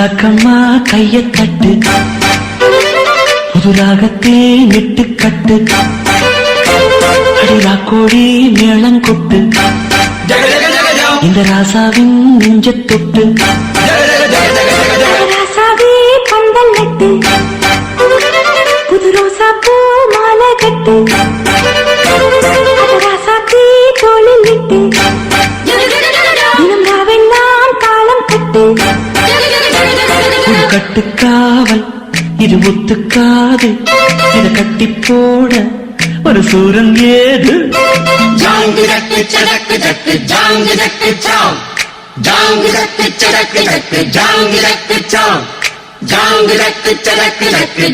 ராக்கம்மா கைய தட்டு, புது ராகத்தே நெட்டு கட்டு, அடிராக்கோடி மேளங்கொட்டு, இந்த ராசாவின் நெஞ்ச தொட்டு, ராசாவே பந்தல் நட்டு, புது ரோசா பூ மாலை கட்டு, ராசாத்தி தோளில் விட்டு, தினம் ராவெல்லாம் தாளம் கட்டு. கட்டுக்காவல் இது ஒத்துக்காது, இத கட்டி போட ஒரு சூரன் ஏது. ஜாங்கு ஜக்கு சடக்கு ஜக்கு ஜாங்கு ஜக்கு சாம், ஜாங்கு ஜக்கு சடக்கு ஜக்கு ஜாங்கு ஜக்கு சாம், ஜாங்கு ஜக்கு சடக்கு ஜக்கு